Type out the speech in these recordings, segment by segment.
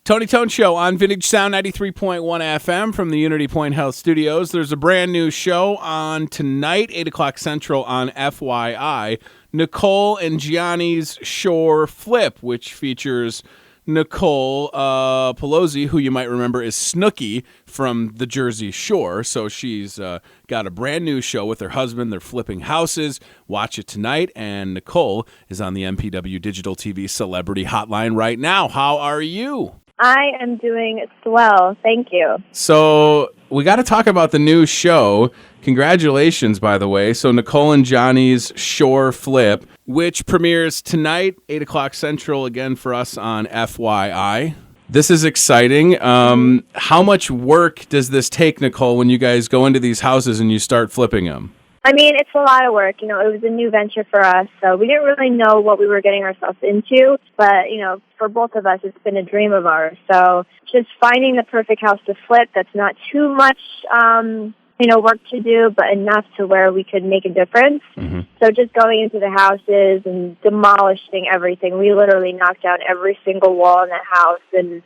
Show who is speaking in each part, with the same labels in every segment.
Speaker 1: Tony Tone Show on Vintage Sound 93.1 FM from the Unity Point Health Studios. There's a brand new show on tonight, 8 o'clock Central on FYI. Nicole and Jionni's Shore Flip, which features Nicole Polizzi, who you might remember is Snooki from the Jersey Shore. So she's got a brand new show with her husband. They're flipping houses. Watch it tonight. And Nicole is on the MPW Digital TV Celebrity Hotline right now. How are you?
Speaker 2: I am doing swell. Thank you.
Speaker 1: So we got to talk about the new show. Congratulations, by the way. So Nicole and Jionni's Shore Flip, which premieres tonight, 8 o'clock Central, again for us on FYI. This is exciting. How much work does this take, Nicole, when you guys go into these houses and you start flipping them?
Speaker 2: I mean, it's a lot of work. You know, it was a new venture for us, so we didn't really know what we were getting ourselves into. But, you know, for both of us, it's been a dream of ours. So just finding the perfect house to flip that's not too much, work to do, but enough to where we could make a difference. Mm-hmm. So just going into the houses and demolishing everything. We literally knocked down every single wall in that house, and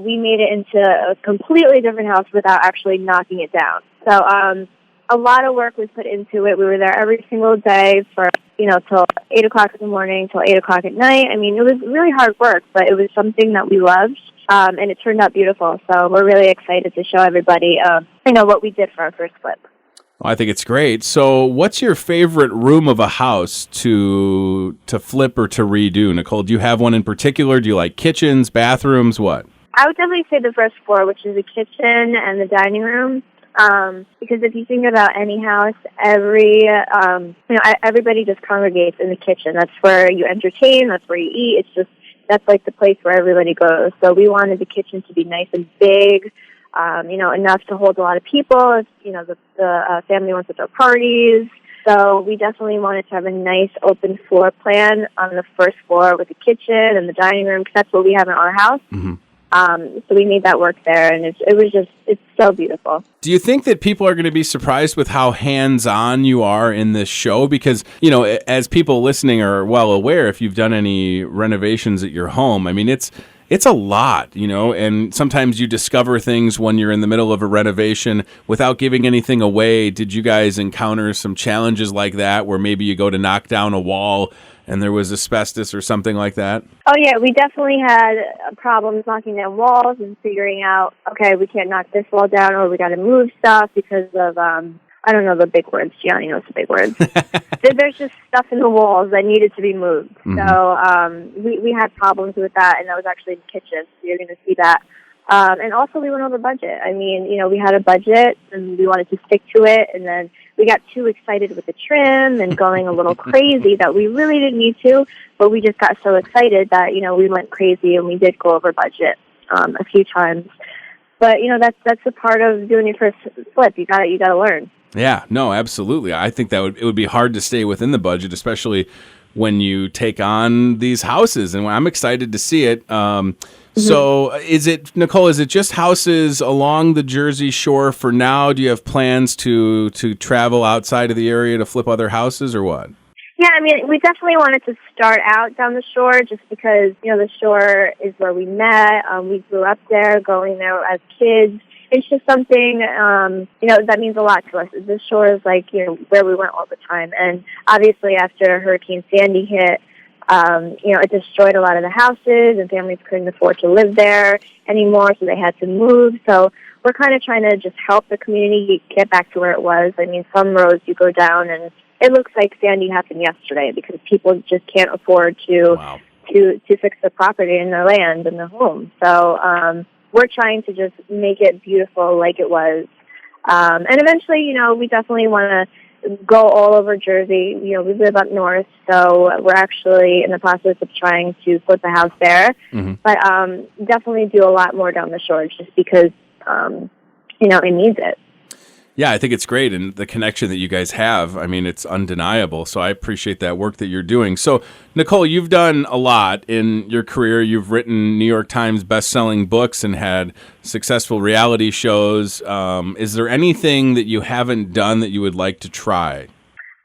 Speaker 2: we made it into a completely different house without actually knocking it down. So, a lot of work was put into it. We were there every single day for, till 8 o'clock in the morning, till 8 o'clock at night. I mean, it was really hard work, but it was something that we loved, and it turned out beautiful. So we're really excited to show everybody, what we did for our first flip.
Speaker 1: Well, I think it's great. So what's your favorite room of a house to flip or to redo, Nicole? Do you have one in particular? Do you like kitchens, bathrooms, what?
Speaker 2: I would definitely say the first floor, which is the kitchen and the dining room. Because if you think about any house, everybody just congregates in the kitchen. That's where you entertain. That's where you eat. That's like the place where everybody goes. So we wanted the kitchen to be nice and big, enough to hold a lot of people. The family wants to throw parties. So we definitely wanted to have a nice open floor plan on the first floor with the kitchen and the dining room, because that's what we have in our house. Mm-hmm. So we made that work there, and it's so beautiful.
Speaker 1: Do you think that people are going to be surprised with how hands-on you are in this show? Because, as people listening are well aware, if you've done any renovations at your home, I mean, it's a lot, and sometimes you discover things when you're in the middle of a renovation without giving anything away. Did you guys encounter some challenges like that, where maybe you go to knock down a wall and there was asbestos or something like that?
Speaker 2: Oh, yeah, we definitely had problems knocking down walls and figuring out, okay, we can't knock this wall down, or we got to move stuff because of, I don't know the big words. Jionni knows the big words. There's just stuff in the walls that needed to be moved. Mm-hmm. So we had problems with that, and that was actually in the kitchen, so you're going to see that. And also we went over budget. I mean, we had a budget, and we wanted to stick to it, and then we got too excited with the trim and going a little crazy that we really didn't need to, but we just got so excited that, we went crazy, and we did go over budget a few times. But, that's a part of doing your first flip. You got to learn.
Speaker 1: Yeah, no, absolutely. I think it would be hard to stay within the budget, especially when you take on these houses, and I'm excited to see it. So Nicole, is it just houses along the Jersey Shore for now? Do you have plans to travel outside of the area to flip other houses, or what?
Speaker 2: Yeah, I mean, we definitely wanted to start out down the shore just because, the shore is where we met. We grew up there, going there as kids. It's just something, that means a lot to us. The shore is like, where we went all the time. And obviously after Hurricane Sandy hit, it destroyed a lot of the houses, and families couldn't afford to live there anymore, so they had to move. So we're kind of trying to just help the community get back to where it was. I mean, some roads you go down, and it looks like Sandy happened yesterday because people just can't afford to fix the property and their land and their home. So we're trying to just make it beautiful like it was. And eventually, we definitely want to go all over Jersey. We live up north, so we're actually in the process of trying to flip a house there. Mm-hmm. But definitely do a lot more down the shore just because, it needs it.
Speaker 1: Yeah, I think it's great, and the connection that you guys have, I mean, it's undeniable, so I appreciate that work that you're doing. So, Nicole, you've done a lot in your career. You've written New York Times best-selling books and had successful reality shows. Is there anything that you haven't done that you would like to try?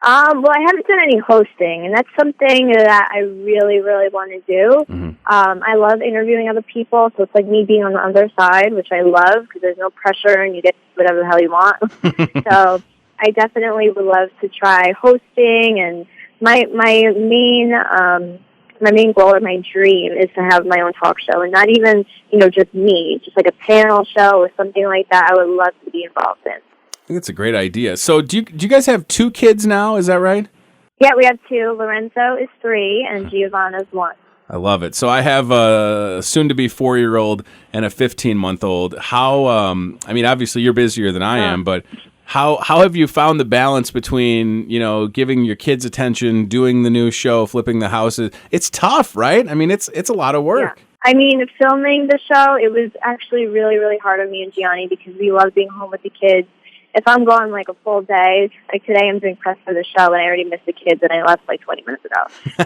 Speaker 2: Well, I haven't done any hosting, and that's something that I really, really want to do.
Speaker 1: Mm-hmm.
Speaker 2: I love interviewing other people, so it's like me being on the other side, which I love because there's no pressure and you get whatever the hell you want. So I definitely would love to try hosting, and my main goal or my dream is to have my own talk show, and not even, just me, just like a panel show or something like that. I would love to be involved in.
Speaker 1: I think that's a great idea. So do you guys have 2 kids now? Is that right?
Speaker 2: Yeah, we have 2. Lorenzo is 3, and Giovanna's 1.
Speaker 1: I love it. So I have a soon-to-be 4-year-old and a 15-month-old. How? Obviously you're busier than I am, but how have you found the balance between giving your kids attention, doing the new show, flipping the houses? It's tough, right? I mean, it's a lot of work.
Speaker 2: Yeah. I mean, filming the show, it was actually really, really hard on me and Jionni because we love being home with the kids. If I'm going like a full day, like today I'm doing press for the show and I already missed the kids and I left like 20 minutes ago.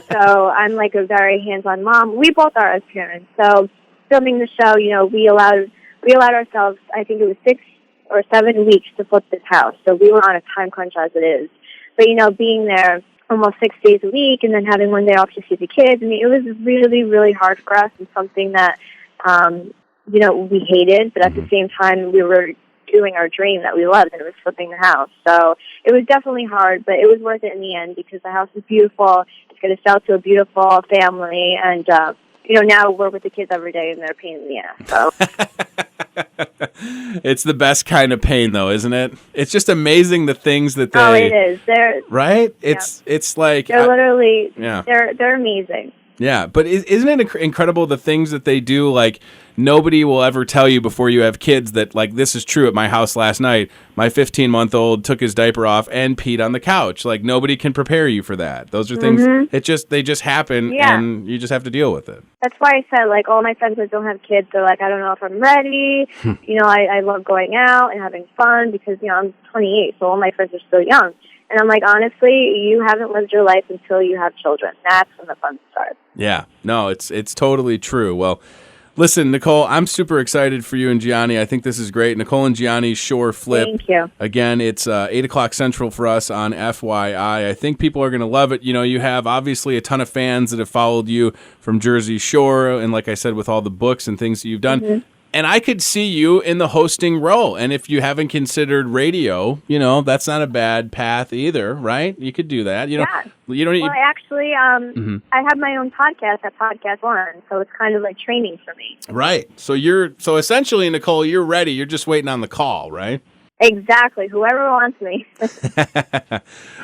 Speaker 2: So I'm like a very hands-on mom. We both are as parents. So filming the show, we allowed ourselves, I think it was 6 or 7 weeks to flip this house. So we were on a time crunch as it is. But, being there almost 6 days a week and then having one day off to see the kids, I mean, it was really, really hard for us and something that, we hated. But at the same time, we were doing our dream that we loved, and it was flipping the house. So it was definitely hard, but it was worth it in the end because the house is beautiful. It's going to sell to a beautiful family, and now we're with the kids every day, and they're a pain in the ass. So
Speaker 1: it's the best kind of pain, though, isn't it? It's just amazing the things that they.
Speaker 2: Oh, it is. They're
Speaker 1: right. It's like
Speaker 2: they're literally.
Speaker 1: Yeah.
Speaker 2: They're amazing.
Speaker 1: Yeah, but isn't it incredible the things that they do? Like, nobody will ever tell you before you have kids that, like, this is true at my house last night. My 15-month-old took his diaper off and peed on the couch. Like, nobody can prepare you for that. Those are things, they just happen, and you just have to deal with it.
Speaker 2: That's why I said, like, all my friends that don't have kids, they're like, I don't know if I'm ready. I love going out and having fun because, I'm 28, so all my friends are still young. And I'm like, honestly, you haven't lived your life until you have children. That's when the fun starts.
Speaker 1: Yeah, no, it's totally true. Well, listen, Nicole, I'm super excited for you and Jionni. I think this is great. Nicole and Gianni's Shore Flip.
Speaker 2: Thank you.
Speaker 1: Again, it's 8 o'clock Central for us on FYI. I think people are going to love it. You have obviously a ton of fans that have followed you from Jersey Shore, and like I said, with all the books and things that you've done. And I could see you in the hosting role. And if you haven't considered radio, that's not a bad path either, right? You could do that. You don't need.
Speaker 2: Well, I actually, I have my own podcast at Podcast One, so it's kind of like training for me.
Speaker 1: Right. So essentially, Nicole, you're ready. You're just waiting on the call, right?
Speaker 2: Exactly. Whoever wants me.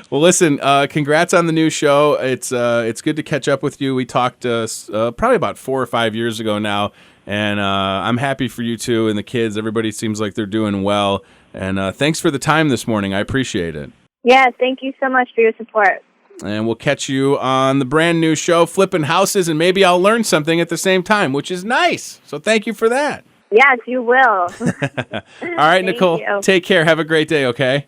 Speaker 1: Well, listen, congrats on the new show. It's good to catch up with you. We talked probably about 4 or 5 years ago now. And I'm happy for you two and the kids. Everybody seems like they're doing well. And thanks for the time this morning. I appreciate it.
Speaker 2: Yeah, thank you so much for your support.
Speaker 1: And we'll catch you on the brand new show, Flipping Houses, and maybe I'll learn something at the same time, which is nice. So thank you for that.
Speaker 2: Yes, you will.
Speaker 1: All right, Nicole, take care. Have a great day, okay?